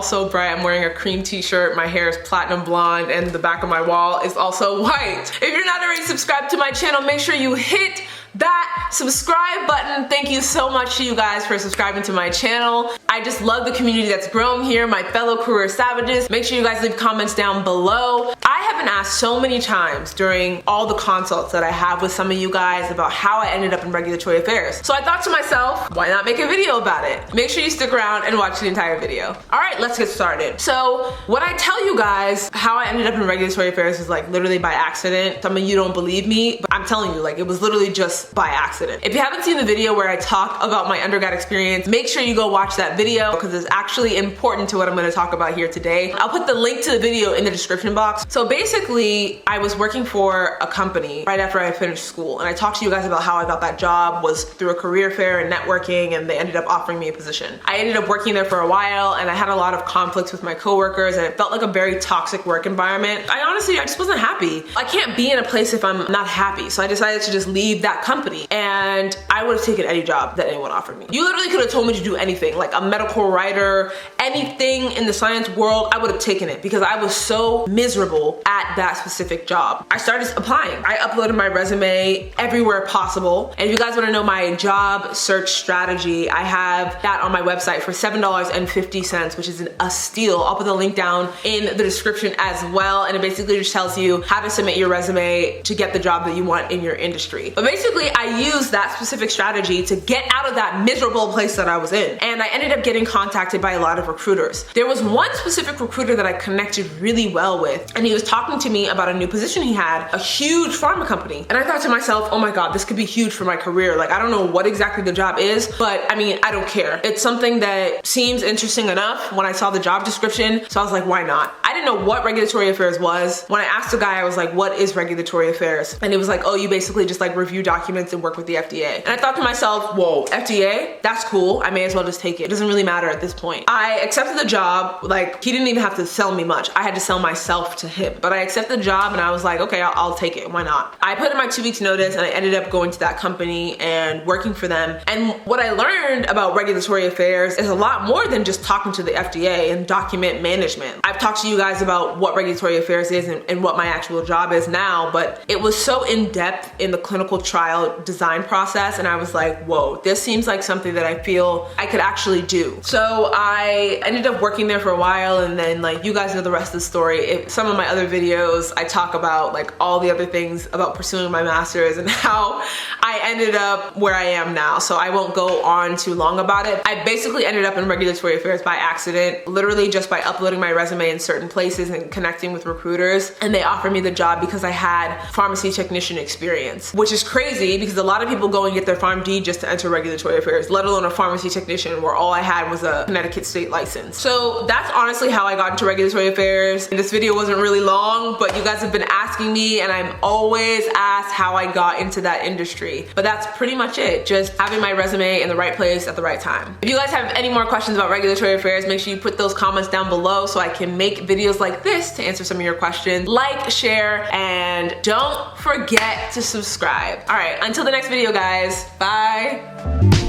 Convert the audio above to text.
also bright. I'm wearing a cream t-shirt. My hair is platinum blonde and the back of my wall is also white. If you're not already subscribed to my channel, make sure you hit that subscribe button. Thank you so much to you guys for subscribing to my channel. I just love the community that's grown here, my fellow career savages. Make sure you guys leave comments down below. I have been asked so many times during all the consults that I have with some of you guys about how I ended up in regulatory affairs. So I thought to myself, why not make a video about it? Make sure you stick around and watch the entire video. All right, let's get started. So when I tell you guys how I ended up in regulatory affairs is like literally by accident. Some of you don't believe me, but I'm telling you, like it was literally just by accident. If you haven't seen the video where I talk about my undergrad experience, make sure you go watch that video because it's actually important to what I'm going to talk about here today. I'll put the link to the video in the description box. So basically, I was working for a company right after I finished school, and I talked to you guys about how I got that job was through a career fair and networking, and they ended up offering me a position. I ended up working there for a while, and I had a lot of conflicts with my coworkers, and it felt like a very toxic work environment. I just wasn't happy. I can't be in a place if I'm not happy, so I decided to just leave that company, and I would have taken any job that anyone offered me. You literally could have told me to do anything, like a medical writer, anything in the science world, I would have taken it because I was so miserable at that specific job. I started applying. I uploaded my resume everywhere possible, and if you guys want to know my job search strategy, I have that on my website for $7.50, which is a steal. I'll put the link down in the description as well, and it basically just tells you how to submit your resume to get the job that you want in your industry. But basically, I used that specific strategy to get out of that miserable place that I was in, and I ended up getting contacted by a lot of recruiters. There was one specific recruiter that I connected really well with, and he was talking to me about a new position he had, a huge pharma company. And I thought to myself, oh my God, this could be huge for my career. Like, I don't know what exactly the job is, but I mean, I don't care. It's something that seems interesting enough when I saw the job description, so I was like, why not? I didn't know what regulatory affairs was. When I asked the guy, I was like, what is regulatory affairs? And he was like, oh, you basically just like review documents and work with the FDA. And I thought to myself, whoa, FDA? That's cool. I may as well just take it. It doesn't really matter at this point. I accepted the job. Like, he didn't even have to sell me much. I had to sell myself to him. But I accepted the job and I was like, okay, I'll take it. Why not? I put in my 2 weeks notice and I ended up going to that company and working for them. And what I learned about regulatory affairs is a lot more than just talking to the FDA and document management. I've talked to you guys about what regulatory affairs is and what my actual job is now, but it was so in depth in the clinical trial design process, and I was like, whoa, this seems like something that I feel I could actually do. So I ended up working there for a while, and then like you guys know the rest of the story. If some of my other videos, I talk about like all the other things about pursuing my master's and how I ended up where I am now. So I won't go on too long about it. I basically ended up in regulatory affairs by accident, literally just by uploading my resume in certain places and connecting with recruiters, and they offered me the job because I had pharmacy technician experience, which is crazy because a lot of people go and get their PharmD just to enter regulatory affairs, let alone a pharmacy technician where all I had was a Connecticut state license. So that's honestly how I got into regulatory affairs. And this video wasn't really long, but you guys have been asking me, and I'm always asked how I got into that industry. But that's pretty much it, just having my resume in the right place at the right time. If you guys have any more questions about regulatory affairs, make sure you put those comments down below so I can make videos like this to answer some of your questions. Like, share, and don't forget to subscribe. All right, until the next video, guys. Bye.